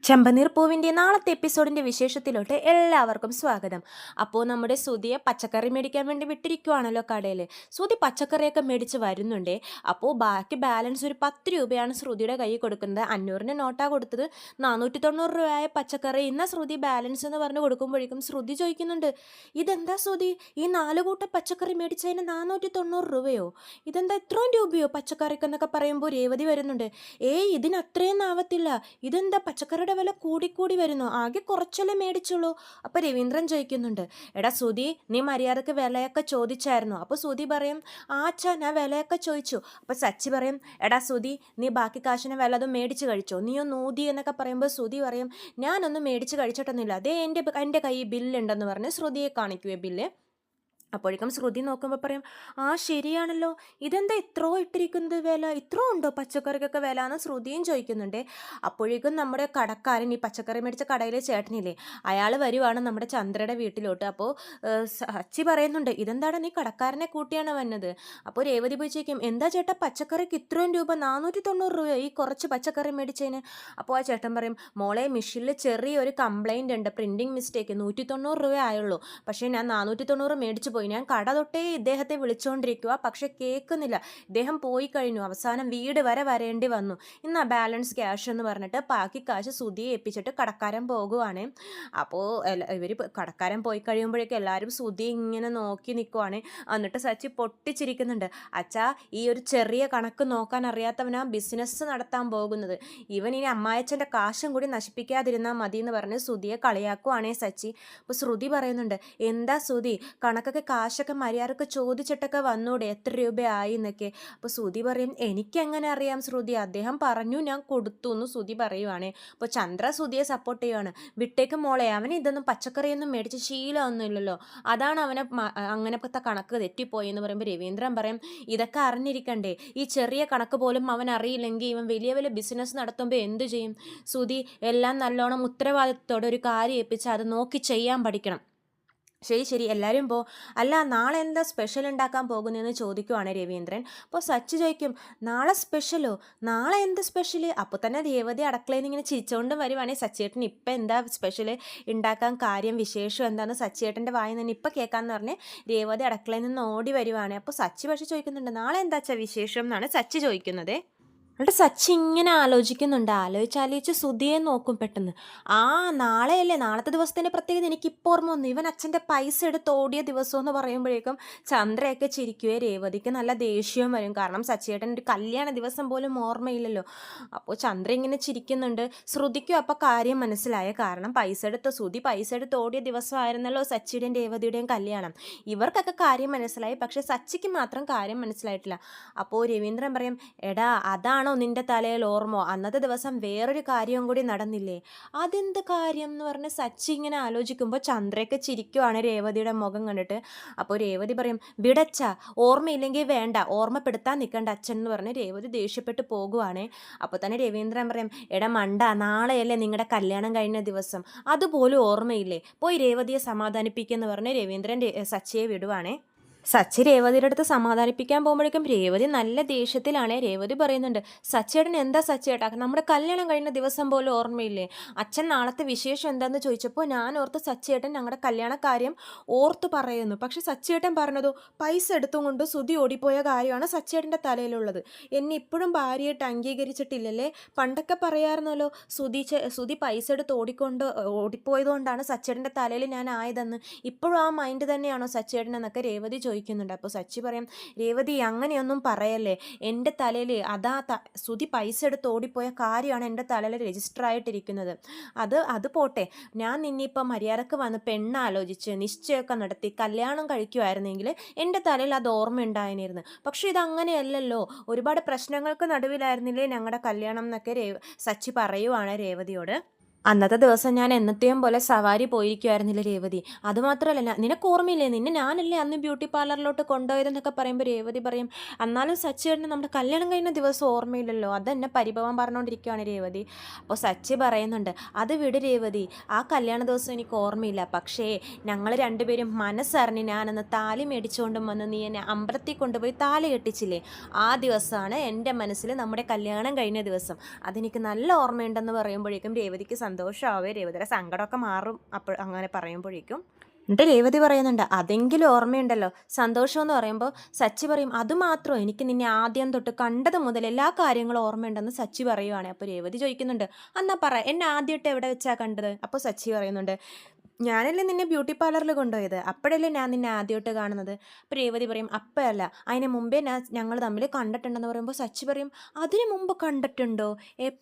ചെമ്പനീർ പൂവിൻ്റെ നാളത്തെ എപ്പിസോഡിൻ്റെ വിശേഷത്തിലോട്ട് എല്ലാവർക്കും സ്വാഗതം. അപ്പോൾ നമ്മുടെ ശ്രുതിയെ പച്ചക്കറി മേടിക്കാൻ വേണ്ടി വിട്ടിരിക്കുവാണല്ലോ കടയിൽ. ശ്രുതി പച്ചക്കറിയൊക്കെ മേടിച്ച് വരുന്നുണ്ടേ. അപ്പോൾ ബാക്കി ബാലൻസ് ഒരു 10 രൂപയാണ് ശ്രുതിയുടെ കയ്യിൽ കൊടുക്കുന്നത്. 500 നോട്ടാണ് കൊടുത്തത്. 490 രൂപയായ പച്ചക്കറി ഇന്ന ശ്രുതി ബാലൻസ് എന്ന് പറഞ്ഞ് കൊടുക്കുമ്പോഴേക്കും ശ്രുതി ചോദിക്കുന്നുണ്ട്, ഇതെന്താ ശ്രുതി, ഈ 4 കൂട്ടം പച്ചക്കറി മേടിച്ചതിന് 490 രൂപയോ, ഇതെന്താ ഇത്രയും രൂപയോ പച്ചക്കറിക്കെന്നൊക്കെ പറയുമ്പോൾ രേവതി വരുന്നുണ്ട്. ഏയ് ഇതിന് അത്രയൊന്നും ആവത്തില്ല, ഇതെന്താ പച്ചക്കറിയുടെ വില കൂടിക്കൂടി വരുന്നു, ആകെ കുറച്ചല്ലേ മേടിച്ചുള്ളൂ. അപ്പോൾ രവീന്ദ്രൻ ചോദിക്കുന്നുണ്ട്, എടാ ശ്രുതി, നീ മര്യാദക്ക് വിലയൊക്കെ ചോദിച്ചായിരുന്നു? അപ്പോൾ ശ്രുതി പറയും, ആച്ചാ ഞാൻ വിലയൊക്കെ ചോദിച്ചു. അപ്പോൾ സച്ചി പറയും, എടാ ശ്രുതി, നീ ബാക്കി കാശിന് വില അതും മേടിച്ച് കഴിച്ചോ, നീ ഒന്ന് ഊതി എന്നൊക്കെ പറയുമ്പോൾ ശ്രുതി പറയും, ഞാനൊന്നും മേടിച്ച് കഴിച്ചിട്ടൊന്നുമില്ല, അതേ എൻ്റെ കയ്യിൽ ബില്ലുണ്ടെന്ന് പറഞ്ഞ് ശ്രുതിയെ കാണിക്കുവേ ബില്ല്. അപ്പോഴേക്കും ശ്രുതി നോക്കുമ്പോൾ പറയും, ആ ശരിയാണല്ലോ, ഇതെന്താ ഇത്രോ ഇട്ടിരിക്കുന്നത് വില, ഇത്രോ ഉണ്ടോ പച്ചക്കറിക്കൊക്കെ വില എന്ന് ശ്രുതിയും ചോദിക്കുന്നുണ്ട്. അപ്പോഴേക്കും നമ്മുടെ കടക്കാരൻ, ഈ പച്ചക്കറി മേടിച്ച കടയിലെ ചേട്ടനില്ലേ, അയാൾ വരുവാണ് നമ്മുടെ ചന്ദ്രയുടെ വീട്ടിലോട്ട്. അപ്പോൾ സച്ചി പറയുന്നുണ്ട്, ഇതെന്താണ് നീ കടക്കാരനെ കൂട്ടിയാണ് വന്നത്? അപ്പോൾ രേവതി പോയി ചോദിക്കും, എന്താ ചേട്ടാ പച്ചക്കറിക്ക് ഇത്രയും രൂപ, 490 രൂപ ഈ കുറച്ച് പച്ചക്കറി മേടിച്ചതിന്? അപ്പോൾ ആ ചേട്ടൻ പറയും, മോളെ മിഷീനിൽ ചെറിയൊരു കംപ്ലൈൻറ്റ് ഉണ്ട്, പ്രിൻറ്റിങ് മിസ്റ്റേക്ക്, 190 രൂപ ആയുള്ളൂ, പക്ഷേ ഞാൻ 490 മേടിച്ചു പോയി. ഞാൻ കട തൊട്ടേ ഇദ്ദേഹത്തെ വിളിച്ചുകൊണ്ടിരിക്കുക, പക്ഷെ കേൾക്കുന്നില്ല, ഇദ്ദേഹം പോയി കഴിഞ്ഞു, അവസാനം വീട് വരെ വരേണ്ടി വന്നു, ഇന്ന് ബാലൻസ് ക്യാഷ് എന്ന് പറഞ്ഞിട്ട് ബാക്കി കാശ് ശ്രുതിയെ ഏൽപ്പിച്ചിട്ട് കടക്കാരൻ പോകുവാണ്. അപ്പോൾ ഇവർ കടക്കാരൻ പോയി കഴിയുമ്പോഴേക്കും എല്ലാവരും ശ്രുതി ഇങ്ങനെ നോക്കി നിൽക്കുവാണ്. എന്നിട്ട് സച്ചി പൊട്ടിച്ചിരിക്കുന്നുണ്ട്, അച്ഛാ ഈ ഒരു ചെറിയ കണക്ക് നോക്കാൻ അറിയാത്തവനാ ബിസിനസ് നടത്താൻ പോകുന്നത്, ഇവൻ ഇനി അമ്മായച്ചൻ്റെ കാശും കൂടി നശിപ്പിക്കാതിരുന്നാൽ മതി എന്ന് പറഞ്ഞ് ശ്രുതിയെ കളിയാക്കുവാണേ സച്ചി. അപ്പോൾ ശ്രുതി പറയുന്നുണ്ട്, എന്താ ശ്രുതി, കണക്കൊക്കെ കാശൊക്കെ മര്യാദക്ക് ചോദിച്ചിട്ടൊക്കെ വന്നൂടെ, എത്ര രൂപയായി എന്നൊക്കെ. അപ്പോൾ ശ്രുതി പറയും, എനിക്കെങ്ങനെ അറിയാം ശ്രുതി, അദ്ദേഹം പറഞ്ഞു ഞാൻ കൊടുത്തു എന്ന് ശ്രുതി പറയുവാണേ. അപ്പോൾ ചന്ദ്ര ശ്രുതിയെ സപ്പോർട്ട് ചെയ്യുവാണ്, വിട്ടേക്ക് മോളെ, അവന് ഇതൊന്നും പച്ചക്കറിയൊന്നും മേടിച്ച് ശീലമൊന്നുമില്ലല്ലോ, അതാണ് അവനെ അങ്ങനത്തെ കണക്ക് തെറ്റിപ്പോയെന്ന് പറയുമ്പോൾ രവീന്ദ്രൻ പറയും, ഇതൊക്കെ അറിഞ്ഞിരിക്കണ്ടേ, ഈ ചെറിയ കണക്ക് പോലും അവൻ അറിയില്ലെങ്കിൽ ഇവൻ വലിയ വലിയ ബിസിനസ് നടത്തുമ്പോൾ എന്തു ചെയ്യും? ശ്രുതി എല്ലാം നല്ലോണം ഉത്തരവാദിത്തത്തോടെ ഒരു കാര്യം ഏൽപ്പിച്ച് അത് നോക്കി ചെയ്യാൻ പഠിക്കണം. ശരി എല്ലാവരും പോ, അല്ല നാളെ എന്താ സ്പെഷ്യൽ ഉണ്ടാക്കാൻ പോകുന്നതെന്ന് ചോദിക്കുവാണ് രവീന്ദ്രൻ. അപ്പോൾ സച്ചി ചോദിക്കും, നാളെ സ്പെഷ്യലോ, നാളെ എന്ത് സ്പെഷ്യൽ? അപ്പോൾ തന്നെ രേവതി അടുക്കളയിൽ നിന്ന് ഇങ്ങനെ ചിരിച്ചുകൊണ്ട് വരുവാണെങ്കിൽ സച്ചിയേട്ടൻ ഇപ്പം എന്താ സ്പെഷ്യൽ ഉണ്ടാക്കാൻ കാര്യം, വിശേഷം എന്താണെന്ന് സച്ചിയേട്ടൻ്റെ വായിൽ നിന്ന് ഇപ്പം കേൾക്കാമെന്ന് പറഞ്ഞ് രേവതി അടുക്കളയിൽ നിന്ന് ഓടി വരുവാണ്. അപ്പോൾ സച്ചി പക്ഷേ ചോദിക്കുന്നുണ്ട്, നാളെ എന്താ വെച്ചാൽ വിശേഷം എന്നാണ് സച്ചി ചോദിക്കുന്നത്. എന്നിട്ട് സച്ചി ഇങ്ങനെ ആലോചിക്കുന്നുണ്ട്, ആലോചിച്ച് ശ്രുതിയെ നോക്കും പെട്ടെന്ന്. ആ നാളെയല്ലേ, നാളത്തെ ദിവസത്തിൻ്റെ പ്രത്യേകത എനിക്കിപ്പോൾ ഓർമ്മ വന്നു, ഇവൻ അച്ഛൻ്റെ പൈസ എടുത്ത് ഓടിയ ദിവസം എന്ന് പറയുമ്പോഴേക്കും ചന്ദ്രയൊക്കെ ചിരിക്കുകയെ രേവതിക്ക് നല്ല ദേഷ്യവും വരും, കാരണം സച്ചിയേട്ടൻ ഒരു കല്യാണ ദിവസം പോലും ഓർമ്മയില്ലല്ലോ. അപ്പോൾ ചന്ദ്ര ഇങ്ങനെ ചിരിക്കുന്നുണ്ട്. ശ്രുതിക്കും അപ്പോൾ കാര്യം മനസ്സിലായ, കാരണം ശ്രുതി പൈസ എടുത്ത് ഓടിയ ദിവസമായിരുന്നല്ലോ സച്ചിയുടെയും രേവതിയുടെയും കല്യാണം. ഇവർക്കൊക്കെ കാര്യം മനസ്സിലായി, പക്ഷേ സച്ചിക്ക് മാത്രം കാര്യം മനസ്സിലായിട്ടില്ല. അപ്പോൾ രവീന്ദ്രൻ പറയും, എടാ അതാണ് നിന്റെ തലയിൽ ഓർമ്മ, അന്നത്തെ ദിവസം വേറൊരു കാര്യവും കൂടി നടന്നില്ലേ? അതെന്ത് കാര്യം എന്ന് പറഞ്ഞ് സച്ചി ഇങ്ങനെ ആലോചിക്കുമ്പോൾ ചന്ദ്രയൊക്കെ ചിരിക്കുവാണ് രേവതിയുടെ മുഖം കണ്ടിട്ട്. അപ്പോൾ രേവതി പറയും, വിടച്ച, ഓർമ്മയില്ലെങ്കിൽ വേണ്ട, ഓർമ്മപ്പെടുത്താൻ നിൽക്കണ്ട അച്ഛൻ എന്ന് പറഞ്ഞ് രേവതി ദേഷ്യപ്പെട്ട് പോകുവാണേ. അപ്പോൾ തന്നെ രവീന്ദ്രൻ പറയും, എടാ മണ്ട, നാളെയല്ലേ നിങ്ങളുടെ കല്യാണം കഴിഞ്ഞ ദിവസം, അതുപോലും ഓർമ്മയില്ലേ, പോയി രേവതിയെ സമാധാനിപ്പിക്കുമെന്ന് പറഞ്ഞ് രവീന്ദ്രൻ സച്ചിയെ വിടുവാണേ. സച്ചി രേവതിയുടെ അടുത്ത് സമാധാനിപ്പിക്കാൻ പോകുമ്പോഴേക്കും രേവതി നല്ല ദേഷ്യത്തിലാണ്. രേവതി പറയുന്നുണ്ട്, സച്ചിയേട്ടൻ എന്താ സച്ചിയേട്ടാ, നമ്മുടെ കല്യാണം കഴിഞ്ഞ ദിവസം പോലും ഓർമ്മയില്ലേ? അച്ഛൻ നാളത്തെ വിശേഷം എന്താണെന്ന് ചോദിച്ചപ്പോൾ ഞാൻ ഓർത്ത് സച്ചിയേട്ടൻ ഞങ്ങളുടെ കല്യാണക്കാര്യം ഓർത്ത് പറയുന്നു, പക്ഷെ സച്ചിയേട്ടൻ പറഞ്ഞതോ പൈസ എടുത്തും കൊണ്ട് ശ്രുതി ഓടിപ്പോയ കാര്യമാണ് സച്ചിയേട്ടൻ്റെ തലയിലുള്ളത്. എന്നെ ഇപ്പോഴും ഭാര്യയായിട്ട് അംഗീകരിച്ചിട്ടില്ലല്ലേ? പണ്ടൊക്കെ പറയാറുന്നല്ലോ ശ്രുതി പൈസ എടുത്ത് ഓടിപ്പോയതുകൊണ്ടാണ് സച്ചിയേട്ടൻ്റെ തലയിൽ ഞാൻ ആയതെന്ന്. ഇപ്പോഴും ആ മൈൻഡ് തന്നെയാണോ സച്ചിയേട്ടൻ എന്നൊക്കെ രേവതി ചോദിക്കുന്നുണ്ട്. അപ്പോൾ സച്ചി പറയും, രേവതി അങ്ങനെയൊന്നും പറയല്ലേ, എൻ്റെ തലയിൽ ശ്രുതി പൈസ എടുത്ത് ഓടിപ്പോയ കാര്യമാണ് എൻ്റെ തലയിൽ രജിസ്റ്റർ ആയിട്ടിരിക്കുന്നത്. അത് പോട്ടെ, ഞാൻ നിന്നിപ്പോൾ മര്യാദക്ക് വന്ന് പെണ്ണാലോചിച്ച് നിശ്ചയമൊക്കെ നടത്തി കല്യാണം കഴിക്കുമായിരുന്നെങ്കിൽ എൻ്റെ തലയിൽ അത് ഓർമ്മ ഉണ്ടായിരുന്നു. പക്ഷേ ഇതങ്ങനെയല്ലല്ലോ, ഒരുപാട് പ്രശ്നങ്ങൾക്ക് നടുവിലായിരുന്നില്ലേ ഞങ്ങളുടെ കല്യാണം എന്നൊക്കെ സച്ചി പറയുവാണ് രേവതിയോട്. അന്നത്തെ ദിവസം ഞാൻ എന്നത്തെയും പോലെ സവാരി പോയിരിക്കുമായിരുന്നില്ല രേവതി, അതുമാത്രമല്ല നിനക്ക് ഓർമ്മയില്ലേ, നിന്നെ ഞാനല്ലേ അന്ന് ബ്യൂട്ടി പാർലറിലോട്ട് കൊണ്ടുപോയതെന്നൊക്കെ പറയുമ്പോൾ രേവതി പറയും, എന്നാലും സച്ചിയേട്ടന് നമ്മുടെ കല്യാണം കഴിഞ്ഞ ദിവസം ഓർമ്മയില്ലല്ലോ, അതെന്നെ പരിഭവം പറഞ്ഞുകൊണ്ടിരിക്കുകയാണ് രേവതി. അപ്പോൾ സച്ചി പറയുന്നുണ്ട്, അത് വിട് രേവതി, ആ കല്യാണ ദിവസം എനിക്ക് ഓർമ്മയില്ല, പക്ഷേ ഞങ്ങൾ രണ്ടുപേരും മനസ്സറിഞ്ഞ് ഞാനന്ന് താലി മേടിച്ചുകൊണ്ടും വന്ന് നീ എന്നെ അമ്പലത്തിൽ കൊണ്ടുപോയി താലി കെട്ടിച്ചില്ലേ, ആ ദിവസമാണ് എൻ്റെ മനസ്സിൽ നമ്മുടെ കല്യാണം കഴിഞ്ഞ ദിവസം, അതെനിക്ക് നല്ല ഓർമ്മയുണ്ടെന്ന് പറയുമ്പോഴേക്കും രേവതിക്ക് സന്തോഷമാവേ, രേവതിയുടെ സങ്കടമൊക്കെ മാറും അപ്പോൾ അങ്ങനെ പറയുമ്പോഴേക്കും. എന്നിട്ട് രേവതി പറയുന്നുണ്ട്, അതെങ്കിലും ഓർമ്മയുണ്ടല്ലോ. സന്തോഷം എന്ന് പറയുമ്പോൾ സച്ചി പറയും, അതുമാത്രമോ, എനിക്ക് നിന്നെ ആദ്യം തൊട്ട് കണ്ടത് മുതൽ എല്ലാ കാര്യങ്ങളും ഓർമ്മയുണ്ടെന്ന് സച്ചി പറയുവാണ്. അപ്പോൾ രേവതി ചോദിക്കുന്നുണ്ട്, എന്നാ പറ, എന്നെ ആദ്യമായിട്ട് എവിടെ വെച്ചാ കണ്ടത്? അപ്പോൾ സച്ചി പറയുന്നുണ്ട്, ഞാനല്ലേ നിന്നെ ബ്യൂട്ടി പാർലറിൽ കൊണ്ടുപോയത്, അപ്പോഴല്ലേ ഞാൻ നിന്നെ ആദ്യമായിട്ട് കാണുന്നത്. അപ്പോൾ രേവതി പറയും, അപ്പോഴല്ല, അതിന് മുമ്പേ ഞങ്ങൾ തമ്മിൽ കണ്ടിട്ടുണ്ടെന്ന് പറയുമ്പോൾ സച്ചി പറയും, അതിന് മുമ്പ് കണ്ടിട്ടുണ്ടോ, എപ്പോ?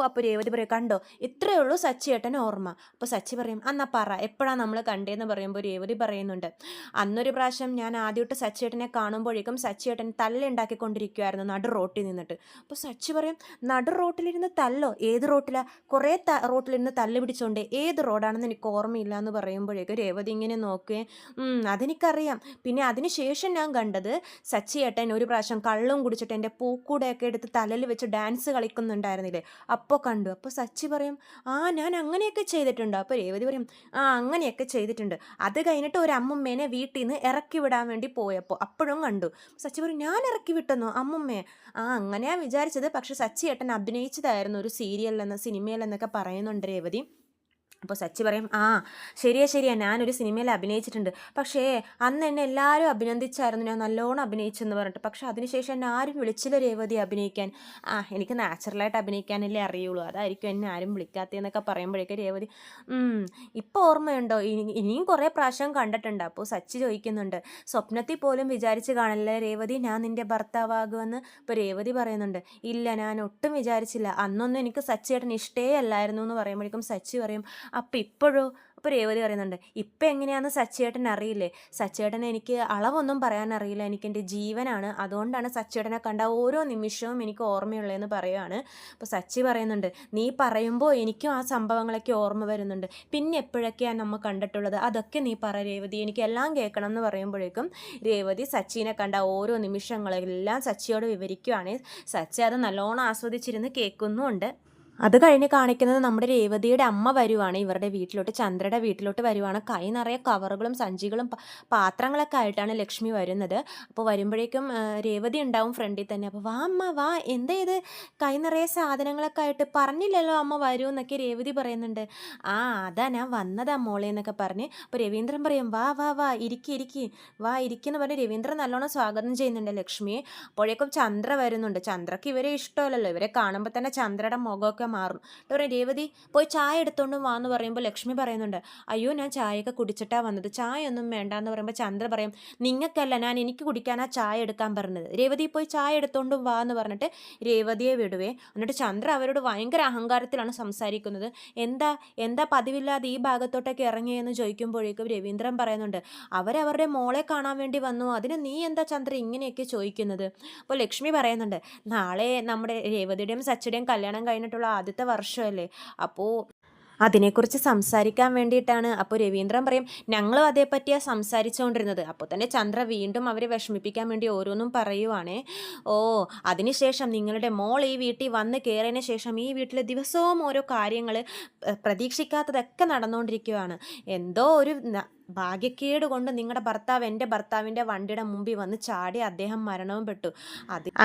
അപ്പോൾ രേവതി പറയും, കണ്ടോ, ഇത്രയേ ഉള്ളൂ സച്ചി ഏട്ടന് ഓർമ്മ. അപ്പോൾ സച്ചി പറയും, എന്നാ പറ, എപ്പോഴാണ് നമ്മൾ കണ്ടേന്ന് പറയുമ്പോൾ രേവതി പറയുന്നുണ്ട്, അന്നൊരു പ്രാവശ്യം ഞാൻ ആദ്യമായിട്ട് സച്ചി ഏട്ടനെ കാണുമ്പോഴേക്കും സച്ചി ഏട്ടൻ തല്ലുണ്ടാക്കിക്കൊണ്ടിരിക്കുമായിരുന്നു നടു റോട്ടിൽ നിന്നിട്ട്. അപ്പോൾ സച്ചി പറയും, നടു റോട്ടിലിരുന്ന് തല്ലോ, ഏത് റോട്ടിലാണ്? കുറേ റോട്ടിലിരുന്ന് തല്ല് പിടിച്ചോണ്ട് ഏത് റോഡാണെന്ന് എനിക്ക് ഓർമ്മയില്ല എന്ന് പറയുമ്പോഴേക്കും രേവതി ഇങ്ങനെ നോക്കുകയും, അതെനിക്കറിയാം, പിന്നെ അതിന് ശേഷം ഞാൻ കണ്ടത് സച്ചി ഏട്ടൻ ഒരു പ്രാവശ്യം കള്ളും കുടിച്ചിട്ട് എൻ്റെ പൂക്കൂടെയൊക്കെ എടുത്ത് തലയിൽ വെച്ച് ഡാൻസ് കളിക്കുന്നുണ്ടായിരുന്നില്ലേ, അപ്പോൾ കണ്ടു. അപ്പോൾ സച്ചി പറയും, ഞാൻ അങ്ങനെയൊക്കെ ചെയ്തിട്ടുണ്ടോ? അപ്പോൾ രേവതി പറയും, അങ്ങനെയൊക്കെ ചെയ്തിട്ടുണ്ട്, അത് കഴിഞ്ഞിട്ട് ഒരു അമ്മുമ്മേനെ വീട്ടിൽ നിന്ന് ഇറക്കി വിടാൻ വേണ്ടി പോയപ്പോൾ അപ്പോഴും കണ്ടു. സച്ചി പറയും, ഞാൻ ഇറക്കി വിട്ടെന്നോ അമ്മുമ്മയെ? അങ്ങനെയാണ് വിചാരിച്ചത്, പക്ഷെ സച്ചി ഏട്ടൻ അഭിനയിച്ചതായിരുന്നു ഒരു സീരിയലിലെന്ന് സിനിമയിലെന്നൊക്കെ പറയുന്നുണ്ട് രേവതി. അപ്പോൾ സച്ചി പറയും, ശരിയാ, ഞാനൊരു സിനിമയിൽ അഭിനയിച്ചിട്ടുണ്ട്, പക്ഷേ അന്ന് എന്നെ എല്ലാവരും അഭിനന്ദിച്ചായിരുന്നു, ഞാൻ നല്ലോണം അഭിനയിച്ചെന്ന് പറഞ്ഞിട്ട്, പക്ഷെ അതിനുശേഷം എന്നെ ആരും വിളിച്ചില്ല രേവതി അഭിനയിക്കാൻ. എനിക്ക് നാച്ചുറലായിട്ട് അഭിനയിക്കാനല്ലേ അറിയുള്ളൂ, അതായിരിക്കും എന്നെ ആരും വിളിക്കാത്തതെന്നൊക്കെ പറയുമ്പോഴേക്കും രേവതി, ഇപ്പോൾ ഓർമ്മയുണ്ടോ, ഇനിയും കുറേ പ്രാവശ്യം കണ്ടിട്ടുണ്ട്. അപ്പോൾ സച്ചി ചോദിക്കുന്നുണ്ട്, സ്വപ്നത്തിൽ പോലും വിചാരിച്ച് കാണില്ലേ രേവതി ഞാൻ നിൻ്റെ ഭർത്താവാകുമെന്ന്? ഇപ്പോൾ രേവതി പറയുന്നുണ്ട്, ഇല്ല, ഞാൻ ഒട്ടും വിചാരിച്ചില്ല, അന്നൊന്നും എനിക്ക് സച്ചിയേട്ടൻ ഇഷ്ടേ അല്ലായിരുന്നു എന്ന് പറയുമ്പോഴേക്കും സച്ചി പറയും, അപ്പം ഇപ്പോഴോ? അപ്പോൾ രേവതി പറയുന്നുണ്ട്, ഇപ്പം എങ്ങനെയാണെന്ന് സച്ചിയേട്ടൻ അറിയില്ലേ, സച്ചിയേട്ടൻ എനിക്ക് അളവൊന്നും പറയാൻ അറിയില്ല, എനിക്ക് എൻ്റെ ജീവനാണ്, അതുകൊണ്ടാണ് സച്ചിയേട്ടനെ കണ്ട ഓരോ നിമിഷവും എനിക്ക് ഓർമ്മയുള്ളതെന്ന് പറയുകയാണ്. അപ്പോൾ സച്ചി പറയുന്നുണ്ട്, നീ പറയുമ്പോൾ എനിക്കും ആ സംഭവങ്ങളൊക്കെ ഓർമ്മ വരുന്നുണ്ട്, പിന്നെ എപ്പോഴൊക്കെയാണ് നമ്മൾ കണ്ടിട്ടുള്ളത്, അതൊക്കെ നീ പറ രേവതി, എനിക്ക് എല്ലാം കേൾക്കണം എന്ന് പറയുമ്പോഴേക്കും രേവതി സച്ചിനെ കണ്ട ഓരോ നിമിഷങ്ങളെല്ലാം സച്ചിയോട് വിവരിക്കുകയാണ്. സച്ചി അത് നല്ലോണം ആസ്വദിച്ചിരുന്ന് കേൾക്കുന്നുമുണ്ട്. അത് കഴിഞ്ഞ് കാണിക്കുന്നത് നമ്മുടെ രേവതിയുടെ അമ്മ വരുവാണ് ഇവരുടെ വീട്ടിലോട്ട്, ചന്ദ്രയുടെ വീട്ടിലോട്ട് വരുവാണ്. കൈ നിറയെ കവറുകളും സഞ്ചികളും പാത്രങ്ങളൊക്കെ ആയിട്ടാണ് ലക്ഷ്മി വരുന്നത്. അപ്പോൾ വരുമ്പോഴേക്കും രേവതി ഉണ്ടാവും ഫ്രണ്ടിൽ തന്നെ. അപ്പോൾ വാ അമ്മ വാ, എന്താ ഇത് കൈ നിറയെ സാധനങ്ങളൊക്കെ ആയിട്ട്, പറഞ്ഞില്ലല്ലോ അമ്മ വരൂ എന്നൊക്കെ രേവതി പറയുന്നുണ്ട്. അതാ ഞാൻ വന്നതാ മോളെ എന്നൊക്കെ പറഞ്ഞ്. അപ്പോൾ രവീന്ദ്രൻ പറയും, വാ വാ വാ, ഇരിക്കി വാ ഇരിക്കെന്ന് പറഞ്ഞ് രവീന്ദ്രൻ നല്ലോണം സ്വാഗതം ചെയ്യുന്നുണ്ട് ലക്ഷ്മിയെ. അപ്പോഴേക്കും ചന്ദ്ര വരുന്നുണ്ട്. ചന്ദ്രക്ക് ഇവരെ ഇഷ്ടമല്ലല്ലോ, ഇവരെ കാണുമ്പോൾ തന്നെ ചന്ദ്രയുടെ മുഖമൊക്കെ മാറും. രേവതി പോയി ചായ എടുത്തോണ്ടും വാന്ന് പറയുമ്പോൾ ലക്ഷ്മി പറയുന്നുണ്ട്, അയ്യോ ഞാൻ ചായയൊക്കെ കുടിച്ചിട്ടാ വന്നത്, ചായ ഒന്നും വേണ്ടാന്ന് പറയുമ്പോൾ ചന്ദ്ര പറയും, നിങ്ങൾക്കല്ല, എനിക്ക് കുടിക്കാനാ ചായ എടുക്കാൻ പറഞ്ഞത്, രേവതി പോയി ചായ എടുത്തോണ്ടും വാ എന്ന് പറഞ്ഞിട്ട് രേവതിയെ വിടുവേ. എന്നിട്ട് ചന്ദ്ര അവരോട് ഭയങ്കര അഹങ്കാരത്തിലാണ് സംസാരിക്കുന്നത്. എന്താ പതിവില്ലാതെ ഈ ഭാഗത്തോട്ടൊക്കെ ഇറങ്ങിയെന്ന് ചോദിക്കുമ്പോഴേക്കും രവീന്ദ്രൻ പറയുന്നുണ്ട്, അവരവരുടെ മോളെ കാണാൻ വേണ്ടി വന്നു, അതിന് നീ എന്താ ചന്ദ്ര ഇങ്ങനെയൊക്കെ ചോദിക്കുന്നത്? അപ്പോൾ ലക്ഷ്മി പറയുന്നുണ്ട്, നാളെ നമ്മുടെ രേവതിയുടെയും സച്ചിയുടെയും കല്യാണം കഴിഞ്ഞിട്ടുള്ള ആദ്യത്തെ വർഷമല്ലേ, അപ്പോൾ അതിനെക്കുറിച്ച് സംസാരിക്കാൻ വേണ്ടിയിട്ടാണ്. അപ്പോൾ രവീന്ദ്രൻ പറയും, ഞങ്ങളും അതേപ്പറ്റിയാണ് സംസാരിച്ചുകൊണ്ടിരുന്നത്. അപ്പോൾ തന്നെ ചന്ദ്ര വീണ്ടും അവരെ വിഷമിപ്പിക്കാൻ വേണ്ടി ഓരോന്നും പറയുവാണേ. അതിനുശേഷം നിങ്ങളുടെ മോൾ ഈ വീട്ടിൽ വന്ന് കയറിയതിന് ശേഷം ഈ വീട്ടിൽ ദിവസവും ഓരോ കാര്യങ്ങൾ പ്രതീക്ഷിക്കാത്തതൊക്കെ നടന്നുകൊണ്ടിരിക്കുകയാണ്. എന്തോ ഒരു ഭാഗ്യക്കേട് കൊണ്ട് നിങ്ങളുടെ ഭർത്താവ് എൻ്റെ ഭർത്താവിൻ്റെ വണ്ടിയുടെ മുമ്പിൽ വന്ന് ചാടി അദ്ദേഹം മരണവും പെട്ടു,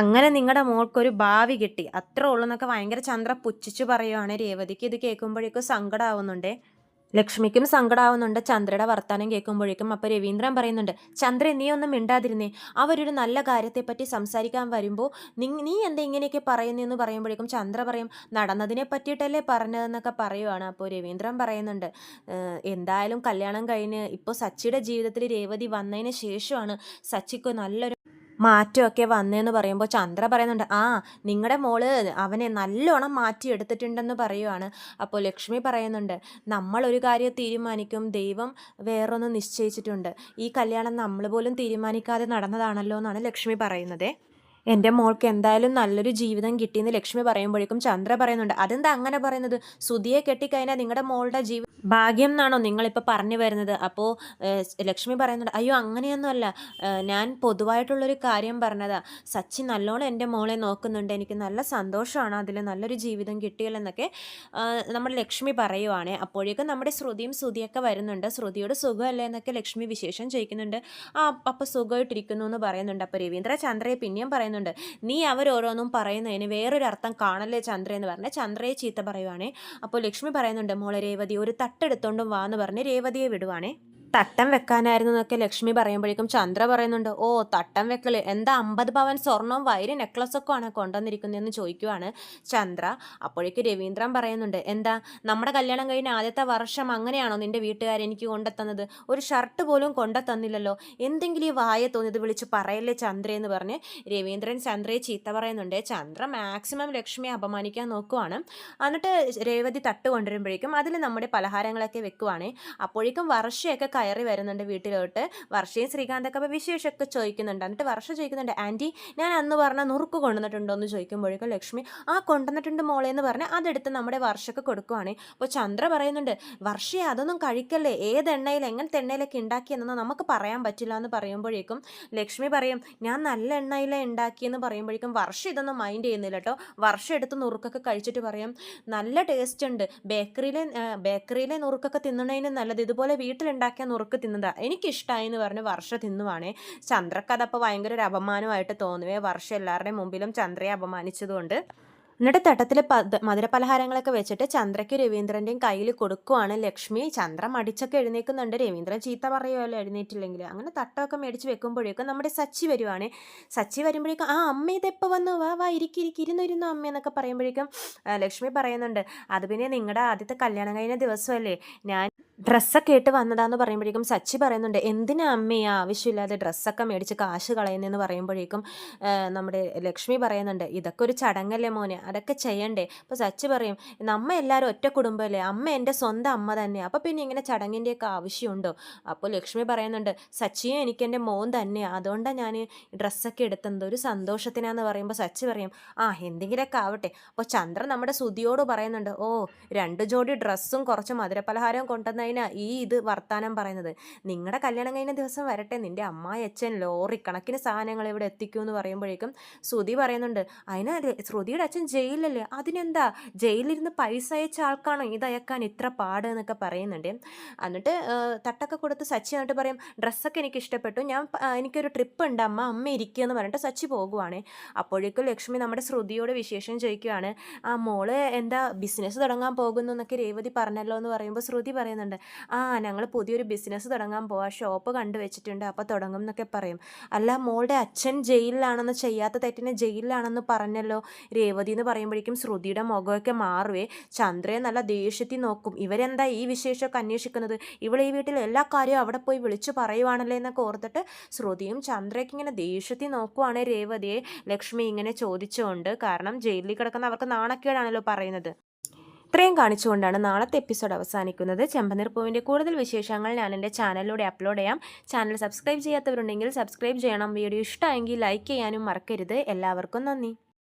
അങ്ങനെ നിങ്ങളുടെ മോൾക്കൊരു ഭാവി കിട്ടി, അത്രേ ഉള്ളൂ എന്നൊക്കെ ഭയങ്കര ചന്ദ്ര പുച്ഛിച്ചു പറയുവാണ്. രേവതിക്ക് ഇത് കേൾക്കുമ്പോഴേക്കും സങ്കടമാവുന്നുണ്ടേ, ലക്ഷ്മിക്കും സങ്കടമാവുന്നുണ്ട് ചന്ദ്രയുടെ വർത്താനം കേൾക്കുമ്പോഴേക്കും. അപ്പോൾ രവീന്ദ്രൻ പറയുന്നുണ്ട്, ചന്ദ്ര നീ ഒന്നും മിണ്ടാതിരുന്നേ, അവരൊരു നല്ല കാര്യത്തെപ്പറ്റി സംസാരിക്കാൻ വരുമ്പോൾ നീ എന്താ ഇങ്ങനെയൊക്കെ പറയുന്നതെന്ന് പറയുമ്പോഴേക്കും ചന്ദ്ര പറയും, നടന്നതിനെ പറ്റിയിട്ടല്ലേ പറഞ്ഞതെന്നൊക്കെ പറയുവാണ്. അപ്പോൾ രവീന്ദ്രൻ പറയുന്നുണ്ട്, എന്തായാലും കല്യാണം കഴിഞ്ഞ് ഇപ്പോൾ സച്ചിയുടെ ജീവിതത്തിൽ രേവതി വന്നതിന് ശേഷമാണ് സച്ചിക്ക് നല്ലൊരു മാറ്റമൊക്കെ വന്നതെന്ന് പറയുമ്പോൾ ചന്ദ്ര പറയുന്നുണ്ട്, നിങ്ങളുടെ മോള് അവനെ നല്ലോണം മാറ്റിയെടുത്തിട്ടുണ്ടെന്ന് പറയുവാണ്. അപ്പോൾ ലക്ഷ്മി പറയുന്നുണ്ട്, നമ്മളൊരു കാര്യം തീരുമാനിക്കും, ദൈവം വേറൊന്ന് നിശ്ചയിച്ചിട്ടുണ്ട്, ഈ കല്യാണം നമ്മൾ പോലും തീരുമാനിക്കാതെ നടന്നതാണല്ലോ എന്നാണ് ലക്ഷ്മി പറയുന്നത്. എൻ്റെ മോൾക്ക് എന്തായാലും നല്ലൊരു ജീവിതം കിട്ടിയെന്ന് ലക്ഷ്മി പറയുമ്പോഴേക്കും ചന്ദ്ര പറയുന്നുണ്ട്, അതെന്താ അങ്ങനെ പറയുന്നത്, സുധിയെ കെട്ടിക്കഴിഞ്ഞാൽ നിങ്ങളുടെ മോളുടെ ഭാഗ്യം എന്നാണോ നിങ്ങളിപ്പോൾ പറഞ്ഞു വരുന്നത്? അപ്പോൾ ലക്ഷ്മി പറയുന്നുണ്ട്, അയ്യോ അങ്ങനെയൊന്നുമല്ല, ഞാൻ പൊതുവായിട്ടുള്ളൊരു കാര്യം പറഞ്ഞതാ. സച്ചി നല്ലോണം എൻ്റെ മോളെ നോക്കുന്നുണ്ട്, എനിക്ക് നല്ല സന്തോഷമാണ് അതിൽ, നല്ലൊരു ജീവിതം കിട്ടിയല്ലെന്നൊക്കെ നമ്മുടെ ലക്ഷ്മി പറയുവാണേ. അപ്പോഴേക്കും നമ്മുടെ ശ്രുതിയൊക്കെ വരുന്നുണ്ട്. ശ്രുതിയോട് സുഖമല്ലേ എന്നൊക്കെ ലക്ഷ്മി വിശേഷം ചോദിക്കുന്നുണ്ട്. ആ അപ്പോൾ സുഖമായിട്ടിരിക്കുന്നു എന്ന് പറയുന്നുണ്ട്. അപ്പോൾ രവീന്ദ്ര ചന്ദ്രയെ പിന്നെയും പറയുന്നുണ്ട്, നീ അവരോരോന്നും പറയുന്നതിന് വേറൊരു അർത്ഥം കാണല്ലേ ചന്ദ്ര എന്ന് പറഞ്ഞ് ചന്ദ്രയെ ചീത്ത പറയുവാണേ. അപ്പോൾ ലക്ഷ്മി പറയുന്നുണ്ട്, മോളെ രേവതി ഒരു തട്ടെടുത്തോണ്ടും വാ എന്ന് പറഞ്ഞ് രേവതിയെ വിടുവാണേ. തട്ടം വെക്കാനായിരുന്നു എന്നൊക്കെ ലക്ഷ്മി പറയുമ്പോഴേക്കും ചന്ദ്ര പറയുന്നുണ്ട്, ഓ തട്ടം വെക്കൽ എന്താ, 50 പവൻ സ്വർണവും വൈര നെക്ലസൊക്കെ ആണ് കൊണ്ടുവന്നിരിക്കുന്നതെന്ന് ചോദിക്കുവാണ് ചന്ദ്ര. അപ്പോഴേക്ക് രവീന്ദ്രൻ പറയുന്നുണ്ട്, എന്താ നമ്മുടെ കല്യാണം കഴിഞ്ഞ ആദ്യത്തെ വർഷം അങ്ങനെയാണോ നിന്റെ വീട്ടുകാർ എനിക്ക് കൊണ്ടെത്തുന്നത്? ഒരു ഷർട്ട് പോലും കൊണ്ടെത്തന്നില്ലല്ലോ, എന്തെങ്കിലും ഈ വായ തോന്നിയത് വിളിച്ച് പറയല്ലേ ചന്ദ്ര എന്ന് പറഞ്ഞ് രവീന്ദ്രൻ ചന്ദ്രയെ ചീത്ത പറയുന്നുണ്ട്. ചന്ദ്ര മാക്സിമം ലക്ഷ്മിയെ അപമാനിക്കാൻ നോക്കുവാണ്. എന്നിട്ട് രേവതി തട്ട് കൊണ്ടുവരുമ്പോഴേക്കും അതിൽ നമ്മുടെ പലഹാരങ്ങളൊക്കെ വെക്കുവാണ്. അപ്പോഴേക്കും വർഷയൊക്കെ കയറി വരുന്നുണ്ട് വീട്ടിലോട്ട്. വർഷയും ശ്രീകാന്തൊക്കെ അപ്പോൾ വിശേഷമൊക്കെ ചോദിക്കുന്നുണ്ട്. എന്നിട്ട് വർഷ ചോദിക്കുന്നുണ്ട്, ആൻറ്റി ഞാൻ അന്ന് പറഞ്ഞ നുറുക്ക് കൊണ്ടുവന്നിട്ടുണ്ടോ എന്ന് ചോദിക്കുമ്പോഴേക്കും ലക്ഷ്മി ആ കൊണ്ടുവന്നിട്ടുണ്ട് മോളെ എന്ന് പറഞ്ഞ് അതെടുത്ത് നമ്മുടെ വർഷക്ക് കൊടുക്കുവാണ്. അപ്പോൾ ചന്ദ്ര പറയുന്നുണ്ട്, വർഷയെ അതൊന്നും കഴിക്കല്ലേ, ഏത് എണ്ണയിൽ എങ്ങനത്തെ എണ്ണയിലൊക്കെ ഉണ്ടാക്കിയെന്നൊന്നും നമുക്ക് പറയാൻ പറ്റില്ല എന്ന് പറയുമ്പോഴേക്കും ലക്ഷ്മി പറയും, ഞാൻ നല്ല എണ്ണയിലെ ഉണ്ടാക്കിയെന്ന് പറയുമ്പോഴേക്കും വർഷ ഇതൊന്നും മൈൻഡ് ചെയ്യുന്നില്ല കേട്ടോ. വർഷം എടുത്ത് നുറുക്കൊക്കെ കഴിച്ചിട്ട് പറയും, നല്ല ടേസ്റ്റ് ഉണ്ട്, ബേക്കറിയിലെ നുറുക്കൊക്കെ തിന്നണതിന് നല്ലത് ഇതുപോലെ വീട്ടിലുണ്ടാക്കിയ നുറുക്ക് തിന്നതാ എനിക്കിഷ്ടമായി എന്ന് പറഞ്ഞ് വർഷ തിന്നുവാണേ. ചന്ദ്രക്ക് അതപ്പോൾ ഭയങ്കര ഒരു അപമാനമായിട്ട് തോന്നുവേ, വർഷ എല്ലാവരുടെയും മുമ്പിലും ചന്ദ്രയെ അപമാനിച്ചതുകൊണ്ട്. എന്നിട്ട് തട്ടത്തിൽ മധുരപലഹാരങ്ങളൊക്കെ വെച്ചിട്ട് ചന്ദ്രയ്ക്ക് രവീന്ദ്രൻ്റെയും കയ്യിൽ കൊടുക്കുവാണ് ലക്ഷ്മി. ചന്ദ്ര മടിച്ചൊക്കെ എഴുന്നേൽക്കുന്നുണ്ട്. രവീന്ദ്രൻ ചീത്ത പറയുമല്ലോ എഴുന്നേറ്റില്ലെങ്കിൽ. അങ്ങനെ തട്ടമൊക്കെ മേടിച്ച് വെക്കുമ്പോഴേക്കും നമ്മുടെ സച്ചി വരുവാണ്. സച്ചി വരുമ്പോഴേക്കും ആ അമ്മ ഇതെപ്പോൾ വന്നു, വാ വാ ഇരുന്നു അമ്മ എന്നൊക്കെ പറയുമ്പോഴേക്കും ലക്ഷ്മി പറയുന്നുണ്ട്, അത് പിന്നെ നിങ്ങളുടെ ആദ്യത്തെ കല്യാണം കഴിഞ്ഞ ദിവസമല്ലേ, ഞാൻ ഡ്രസ്സൊക്കെ ഇട്ട് വന്നതാന്ന് പറയുമ്പോഴേക്കും സച്ചി പറയുന്നുണ്ട്, എന്തിനാ അമ്മയെ ആവശ്യമില്ലാതെ ഡ്രസ്സൊക്കെ മേടിച്ച് കാശ് കളയുന്നതെന്ന് പറയുമ്പോഴേക്കും നമ്മുടെ ലക്ഷ്മി പറയുന്നുണ്ട്, ഇതൊക്കെ ഒരു ചടങ്ങല്ലേ മോനെ, അതൊക്കെ ചെയ്യണ്ടേ. അപ്പോൾ സച്ചി പറയും, നമ്മ എല്ലാവരും ഒറ്റ കുടുംബമല്ലേ, അമ്മ എൻ്റെ സ്വന്തം അമ്മ തന്നെയാണ്, അപ്പോൾ പിന്നെ ഇങ്ങനെ ചടങ്ങിൻ്റെയൊക്കെ ആവശ്യമുണ്ടോ? അപ്പോൾ ലക്ഷ്മി പറയുന്നുണ്ട്, സച്ചിയും എനിക്ക് എൻ്റെ മോൻ തന്നെയാണ്, അതുകൊണ്ടാണ് ഞാൻ ഡ്രസ്സൊക്കെ എടുത്തത്, ഒരു സന്തോഷത്തിനാന്ന് പറയുമ്പോൾ സച്ചി പറയും, ആ എന്തെങ്കിലുമൊക്കെ ആവട്ടെ. അപ്പോൾ ചന്ദ്രൻ നമ്മുടെ സുധിയോട് പറയുന്നുണ്ട്, ഓ 2 ജോഡി ഡ്രസ്സും കുറച്ച് മധുരപലഹാരവും കൊണ്ടുവന്നതിനാ ഈ ഇത് വർത്താനം പറയുന്നത്, നിങ്ങളുടെ കല്യാണം കഴിഞ്ഞ ദിവസം വരട്ടെ, നിൻ്റെ അമ്മായി അച്ഛൻ ലോറി കണക്കിന് സാധനങ്ങൾ ഇവിടെ എത്തിക്കുമെന്ന് പറയുമ്പോഴേക്കും ശ്രുതി പറയുന്നുണ്ട്, അതിന് ശ്രുതിയുടെ അച്ഛൻ ജയിലിലല്ലേ, അതിനെന്താ, ജയിലിരുന്ന് പൈസ അയച്ച ആൾക്കാണോ ഇത് അയക്കാൻ ഇത്ര പാട് എന്നൊക്കെ പറയുന്നുണ്ട്. എന്നിട്ട് തട്ടൊക്കെ കൊടുത്ത് സച്ചി എന്നിട്ട് പറയും, ഡ്രസ്സൊക്കെ എനിക്ക് ഇഷ്ടപ്പെട്ടു, എനിക്കൊരു ട്രിപ്പ് ഉണ്ട് അമ്മ ഇരിക്കുക എന്ന് പറഞ്ഞിട്ട് സച്ചി പോകുവാണ്. അപ്പോഴേക്കും ലക്ഷ്മി നമ്മുടെ ശ്രുതിയോട് വിശേഷം ചോദിക്കുകയാണ്, ആ മോള് എന്താ ബിസിനസ് തുടങ്ങാൻ പോകുന്നു എന്നൊക്കെ രേവതി പറഞ്ഞല്ലോ എന്ന് പറയുമ്പോൾ ശ്രുതി പറയുന്നുണ്ട്, ആ ഞങ്ങൾ പുതിയൊരു ബിസിനസ് തുടങ്ങാൻ പോവാ, ഷോപ്പ് കണ്ടു വെച്ചിട്ടുണ്ട്, അപ്പോൾ തുടങ്ങും എന്നൊക്കെ പറയും. അല്ല മോളുടെ അച്ഛൻ ജയിലിലാണെന്ന്, ചെയ്യാത്ത തെറ്റിന് ജയിലിലാണെന്ന് പറഞ്ഞല്ലോ രേവതി എന്ന് പറയുമ്പോഴേക്കും ശ്രുതിയുടെ മുഖമൊക്കെ മാറുവേ. ചന്ദ്രയെ നല്ല ദേഷ്യത്തിൽ നോക്കും, ഇവരെന്താ ഈ വിശേഷമൊക്കെ അന്വേഷിക്കുന്നത്, ഇവൾ ഈ വീട്ടിൽ എല്ലാ കാര്യവും അവിടെ പോയി വിളിച്ചു പറയുവാണല്ലേ എന്നൊക്കെ ഓർത്തിട്ട് ശ്രുതിയും ചന്ദ്രയ്ക്ക് ഇങ്ങനെ ദേഷ്യത്തിൽ നോക്കുവാണ് രേവതിയെ ലക്ഷ്മി ഇങ്ങനെ ചോദിച്ചുകൊണ്ട്. കാരണം ജയിലിൽ കിടക്കുന്ന അവർക്ക് നാണക്കേടാണല്ലോ പറയുന്നത്. ഇത്രയും കാണിച്ചുകൊണ്ടാണ് നാളത്തെ എപ്പിസോഡ് അവസാനിക്കുന്നത്. ചെമ്പനീർ പൂവിൻ്റെ കൂടുതൽ വിശേഷങ്ങൾ ഞാൻ എൻ്റെ ചാനലിലൂടെ അപ്ലോഡ് ചെയ്യാം. ചാനൽ സബ്സ്ക്രൈബ് ചെയ്യാത്തവരുണ്ടെങ്കിൽ സബ്സ്ക്രൈബ് ചെയ്യണം. വീഡിയോ ഇഷ്ടമായെങ്കിൽ ലൈക്ക് ചെയ്യാനും മറക്കരുത്. എല്ലാവർക്കും നന്ദി.